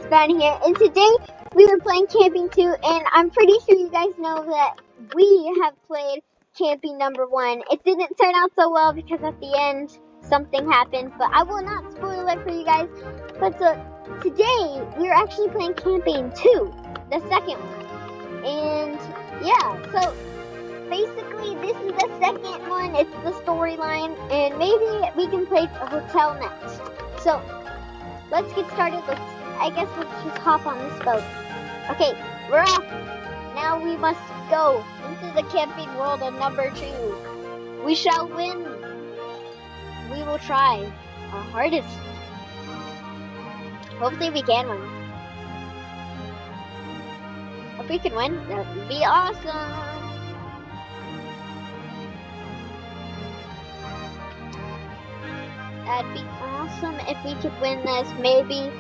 Fan here, and today we were playing Camping 2, and I'm pretty sure you guys know that we have played Camping number 1. It didn't turn out so well because at the end something happened, but I will not spoil it for you guys. But so today we're actually playing Camping 2, the second one. And yeah, so basically this is the second one, it's the storyline, and maybe we can play a hotel next. So let's get started. I guess let's just hop on this boat. Okay, we're off. Now we must go into the camping world of number 2. We shall win. We will try our hardest. Hopefully we can win. If we can win, that would be awesome. That'd be awesome if we could win this. Maybe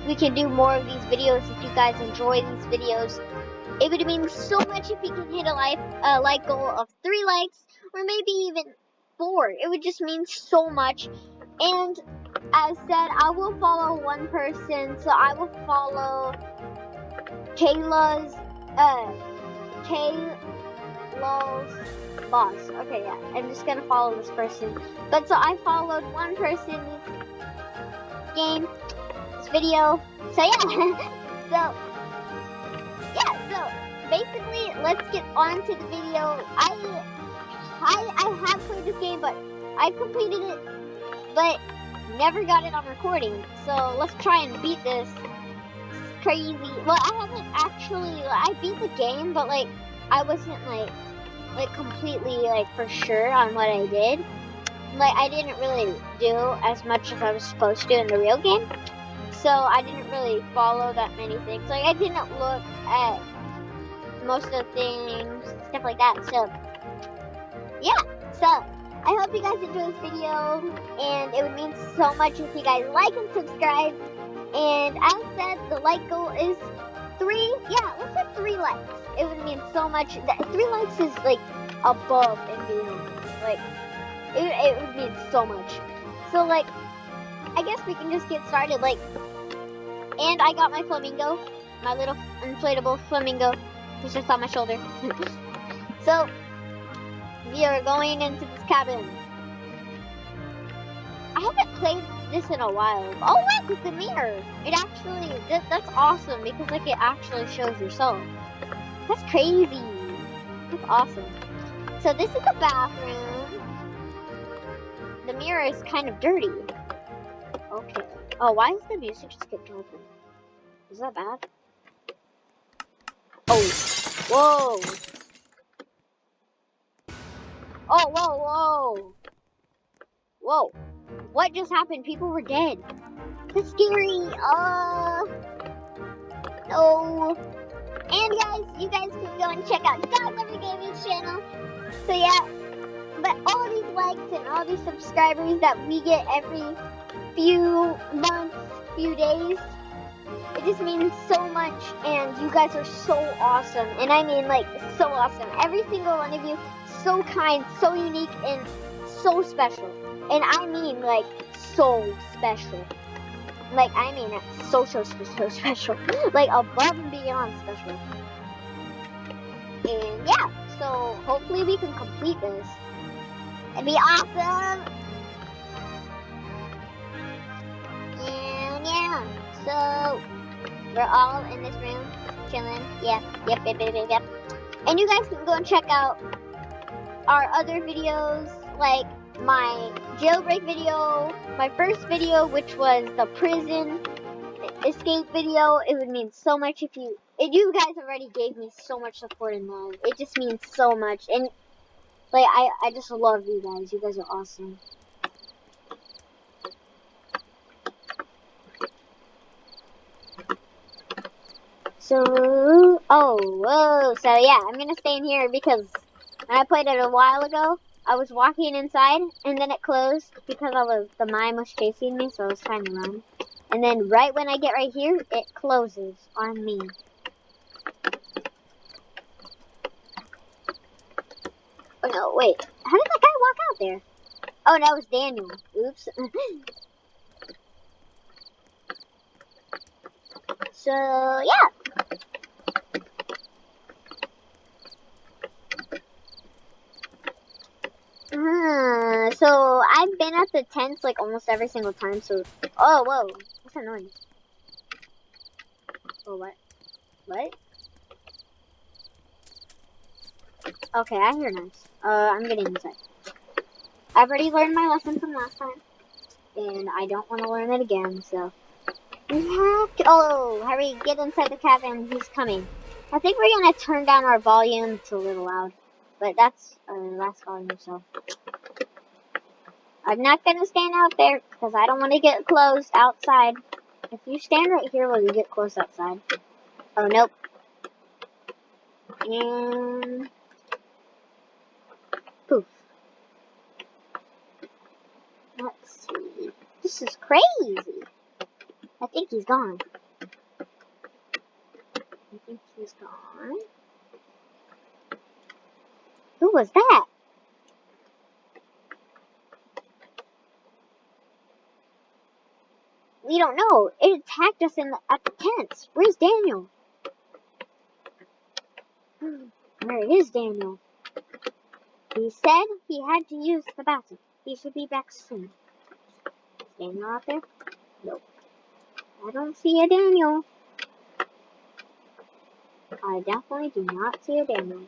we can do more of these videos if you guys enjoy these videos. It would mean so much if we can hit a like goal of 3 likes, or maybe even 4. It would just mean so much. And as said, I will follow one person, so I will follow Kayla's boss. Okay, yeah, I'm just gonna follow this person. But so I followed one person this game, this video. So yeah, so basically, let's get on to the video. I have played this game, but I completed it, but never got it on recording. So let's try and beat this. It's crazy. Well, I haven't actually. I beat the game, but like I wasn't like completely like for sure on what I did. Like I didn't really do as much as I was supposed to in the real game. So I didn't really follow that many things. Like I didn't look at most of the things, stuff like that. So yeah, so I hope you guys enjoy this video, and it would mean so much if you guys like and subscribe. And as said, the like goal is 3. Yeah, let's have 3 likes. It would mean so much. 3 likes is like above and beyond. Like it would mean so much. So like, I guess we can just get started. Like, and I got my flamingo, my little inflatable flamingo, who's just on my shoulder. So we are going into this cabin. I haven't played this in a while. Oh look, it's a mirror. It actually, that's awesome because like it actually shows yourself. That's crazy. That's awesome. So this is the bathroom. The mirror is kind of dirty. Okay. Oh, why does the music just keep jumping? Is that bad? Oh. Whoa. Oh, whoa. Whoa. What just happened? People were dead. That's scary. No. And guys, you guys can go and check out Dog Lover Gaming's channel. So yeah, but all these likes and all these subscribers that we get every few months, few days, it just means so much, and you guys are so awesome. And I mean like so awesome. Every single one of you, so kind, so unique, and so special. And I mean like so special. Like I mean it so special. Like above and beyond special. And yeah, so hopefully we can complete this. It'd be awesome. And yeah, so we're all in this room chilling. Yep. And you guys can go and check out our other videos, like my jailbreak video, my first video, which was the prison escape video. It would mean so much if you guys already gave me so much support and love. It just means so much. And like I just love you guys. You guys are awesome. So so yeah, I'm gonna stay in here because when I played it a while ago, I was walking inside and then it closed because the mime was chasing me, so I was trying to run. And then right when I get right here, it closes on me. Oh no, wait. How did that guy walk out there? Oh, that was Daniel. Oops. So yeah. So I've been at the tents like almost every single time. So oh whoa, what's that noise? Oh what? What? Okay, I hear noise. I'm getting inside. I've already learned my lesson from last time, and I don't want to learn it again. So we have to. Oh, hurry! Get inside the cabin. He's coming. I think we're gonna turn down our volume. It's a little loud, but that's our last volume. So I'm not gonna stand out there because I don't want to get close outside. If you stand right here, will you get close outside? Oh nope. And poof. Let's see. This is crazy. I think he's gone. I think he's gone. Who was that? We don't know. It attacked us at the tents. Where's Daniel? Where is Daniel? He said he had to use the bathroom. He should be back soon. Is Daniel out there? Nope. I don't see a Daniel. I definitely do not see a Daniel.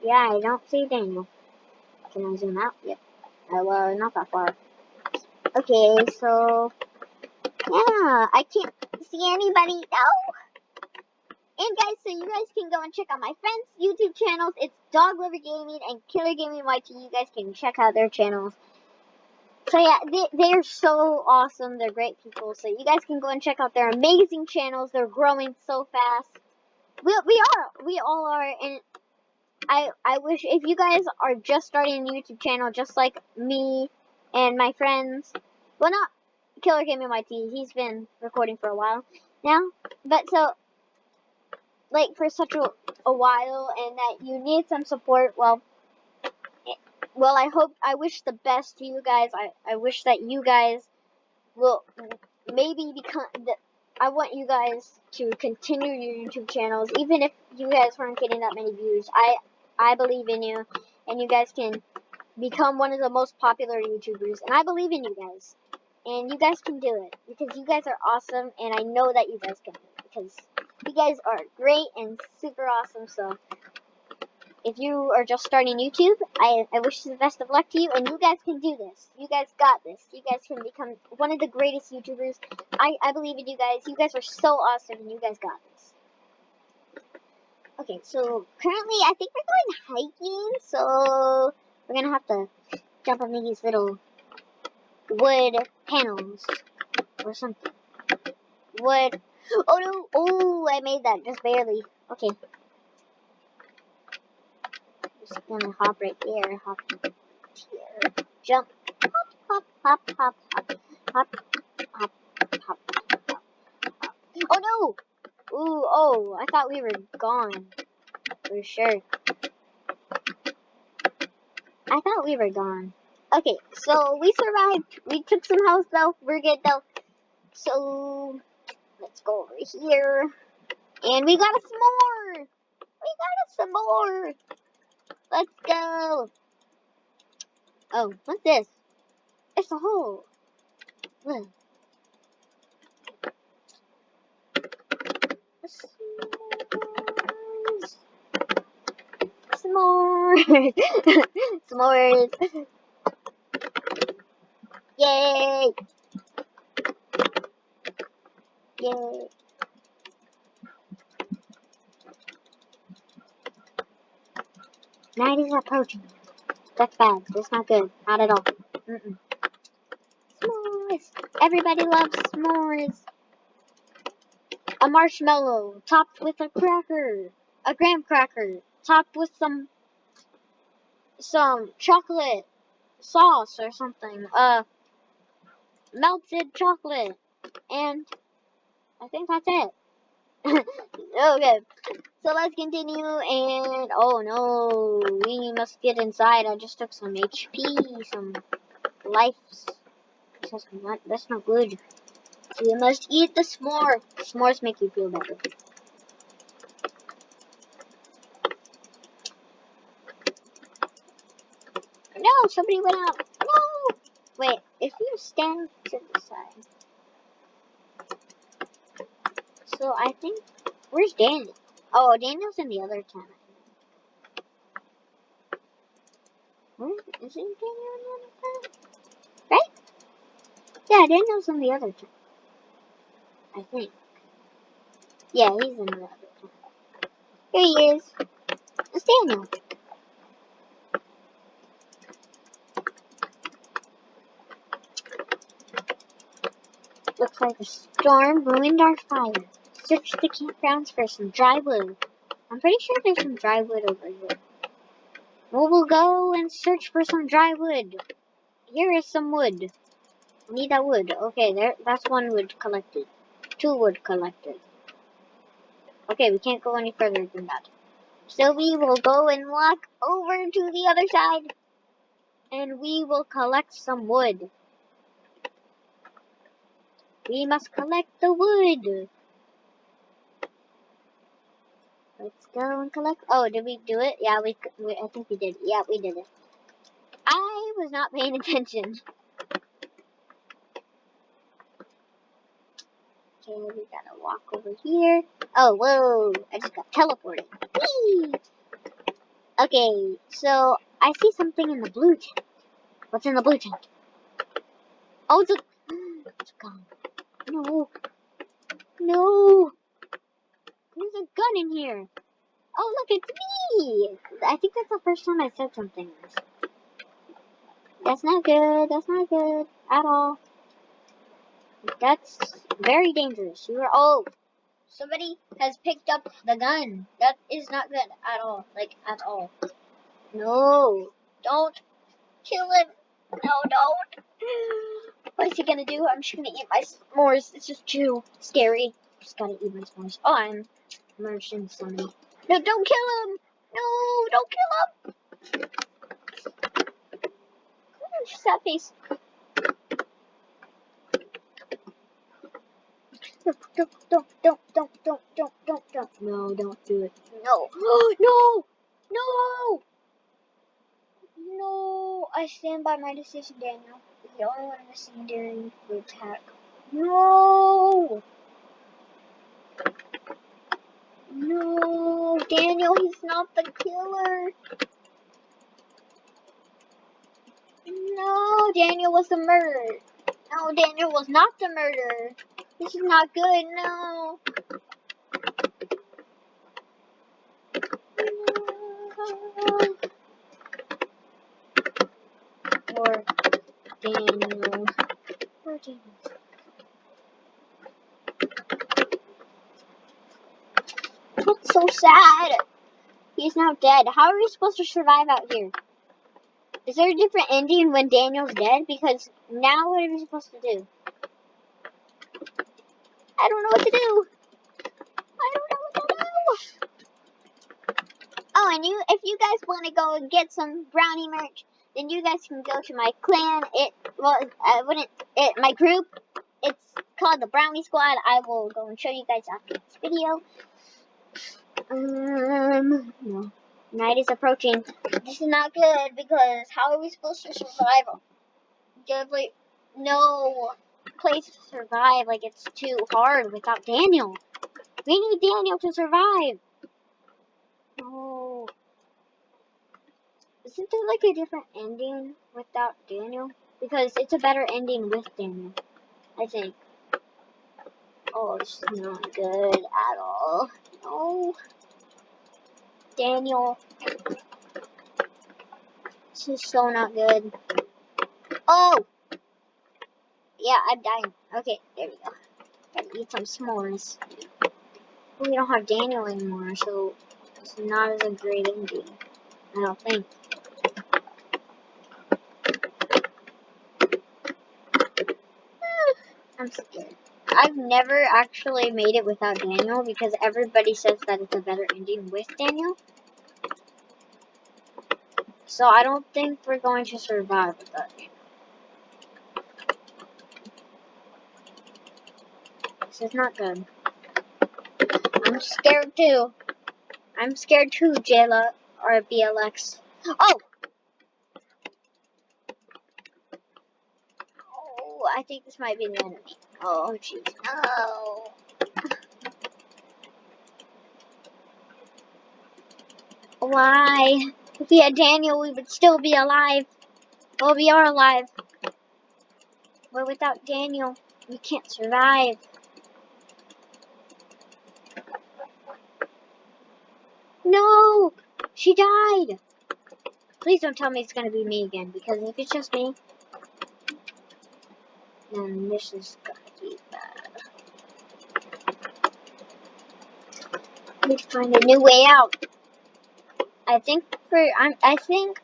Yeah, I don't see Daniel. Can I zoom out? Yep. Well, not that far. Okay, so yeah, I can't see anybody. No. And guys, so you guys can go and check out my friends' YouTube channels. It's Dog Lover Gaming and Killer Gaming YT. You guys can check out their channels. So yeah, they're so awesome. They're great people. So you guys can go and check out their amazing channels. They're growing so fast. We all are. And I wish if you guys are just starting a YouTube channel, just like me and my friends. Well, not Killer Gaming YT. He's been recording for a while now. But so, like, for such a while, and that you need some support. Well, I wish the best to you guys. I wish that you guys will maybe become. I want you guys to continue your YouTube channels, even if you guys weren't getting that many views. I believe in you, and you guys can become one of the most popular YouTubers. And I believe in you guys, and you guys can do it because you guys are awesome, and I know that you guys can do it because you guys are great and super awesome. So if you are just starting YouTube, I wish the best of luck to you, and you guys can do this. You guys got this. You guys can become one of the greatest YouTubers. I believe in you guys. You guys are so awesome, and you guys got this. Okay, so currently I think we're going hiking, so we're gonna have to jump on these little wood panels or something. Wood. Oh no! Oh, I made that just barely. Okay. Just gonna hop right there. Hop here. Jump. Hop, hop, hop, hop, hop, hop, hop, hop. Oh no! Ooh, oh, I thought we were gone. For sure. I thought we were gone. Okay, so we survived. We took some health though. We're good though. So let's go over here. And we got us some more! We got us some more! Let's go! Oh, what's this? It's a hole. Look. S'mores! S'mores! Yay! Yay! Night is approaching. That's bad. That's not good. Not at all. Mm-mm. S'mores! Everybody loves s'mores! A marshmallow topped with a cracker. A graham cracker topped with some chocolate sauce or something. Melted chocolate. And I think that's it. Okay. So let's continue, and oh no, we must get inside. I just took some HP, some lives. That's not good. So you must eat the s'more. S'mores make you feel better. No, somebody went out. No! Wait, if you stand to the side. So I think, where's Daniel? Oh, Daniel's in the other tent. Where isn't Daniel in the other tent? Right? Yeah, Daniel's in the other tent. I think. Yeah, he's in the other tent. Here he is. It's Daniel. Looks like a storm ruined our fire. Search the campgrounds for some dry wood. I'm pretty sure there's some dry wood over here. Well, we'll go and search for some dry wood. Here is some wood. I need that wood. Okay, that's one wood collected. 2 wood collected. Okay, we can't go any further than that. So we will go and walk over to the other side. And we will collect some wood. We must collect the wood. Let's go and collect. Oh, did we do it? Yeah, I think we did. Yeah, we did it. I was not paying attention. Okay, we gotta walk over here. Oh, whoa! I just got teleported. Whee! Okay, so I see something in the blue tent. What's in the blue tent? Oh, it's a gun. No. No. There's a gun in here. Oh, look, it's me. I think that's the first time I said something. That's not good. That's not good at all. That's very dangerous. You are. Oh, somebody has picked up the gun. That is not good at all. Like, at all. No. Don't kill him. No, don't. What is he gonna do? I'm just gonna eat my s'mores. It's just too scary. Just gotta eat my s'mores. Oh, I'm immersed in something. No, don't kill him! No, don't kill him! Sad face. Don't. No, don't do it. No. No! No! No! I stand by my decision, Daniel. You're the only one in the scene during the attack. No! No! Daniel, he's not the killer! No! Daniel was the murderer! No, Daniel was not the murderer! This is not good, no! No. Poor Daniel. Poor Daniel. That's so sad. He's now dead. How are we supposed to survive out here? Is there a different ending when Daniel's dead? Because now what are we supposed to do? I don't know what to do. I don't know what to do. Oh, and if you guys want to go and get some brownie merch, then you guys can go to my clan. My group. It's called the Brownie Squad. I will go and show you guys after this video. No. Night is approaching. This is not good because how are we supposed to survive? Like, no place to survive. Like, it's too hard without Daniel. We need Daniel to survive. No. Isn't there like a different ending without Daniel? Because it's a better ending with Daniel, I think. Oh, it's not good at all. No. Daniel. This is so not good. Oh! Yeah, I'm dying. Okay, there we go. Gotta eat some s'mores. We don't have Daniel anymore, so it's not as a great ending. I don't think. I'm scared. I've never actually made it without Daniel because everybody says that it's a better ending with Daniel. So I don't think we're going to survive without Daniel. This is not good. I'm scared too. I'm scared too, Jayla or BLX. Oh! Oh, I think this might be the enemy. Oh, jeez. No. Why? If we had Daniel, we would still be alive. Well, we are alive. But without Daniel, we can't survive. No! She died! Please don't tell me it's gonna be me again, because if it's just me, then this is gonna be bad. I need to find a new way out. I think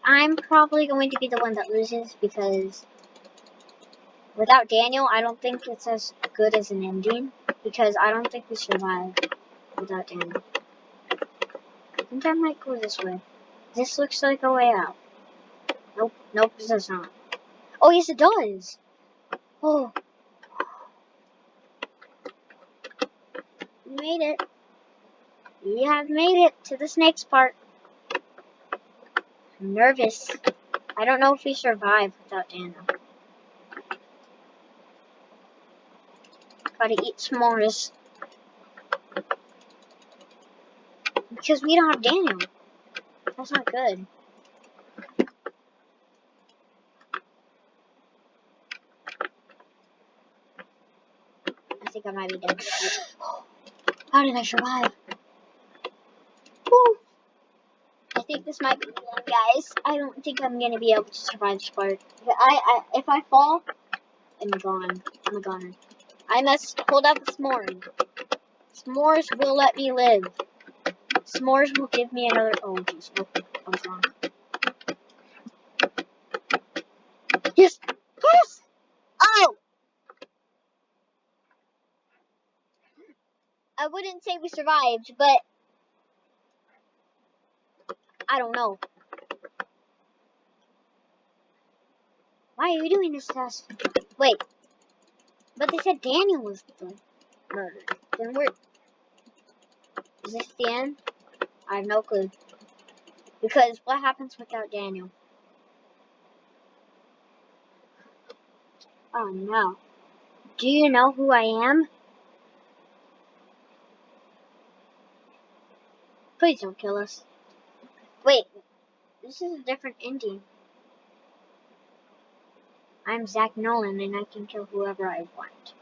I'm probably going to be the one that loses, because without Daniel, I don't think it's as good as an ending, because I don't think we survive without Daniel. I think I might go this way. This looks like a way out. Nope, nope, this does not. Oh, yes, it does. Oh. We made it. We have made it to the snakes part. I'm nervous. I don't know if we survive without Daniel. Gotta eat s'mores. Because we don't have Daniel. That's not good. I think I might be dead. How did I survive? Woo. I think this might be the one, guys. I don't think I'm gonna be able to survive this part. If I fall, I'm gone. I'm a goner. I must hold up a s'more. S'mores will let me live. S'mores will give me another. Oh, jeez. Oh, I was wrong. Yes! Yes! Oh! I wouldn't say we survived, but I don't know. Why are you doing this to us? Wait. But they said Daniel was the murderer. Then is this the end? I have no clue. Because what happens without Daniel? Oh no. Do you know who I am? Please don't kill us. Wait. This is a different ending. I'm Zach Nolan and I can kill whoever I want.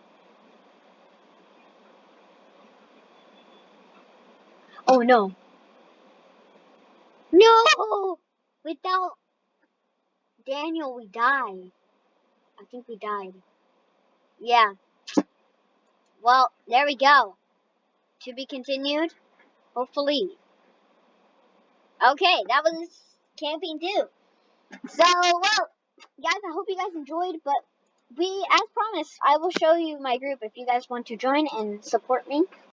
Oh no. No! Without Daniel, we die. I think we died. Yeah. Well, there we go. To be continued. Hopefully. Okay, that was camping too. So, well, guys, I hope you guys enjoyed, but as promised, I will show you my group if you guys want to join and support me.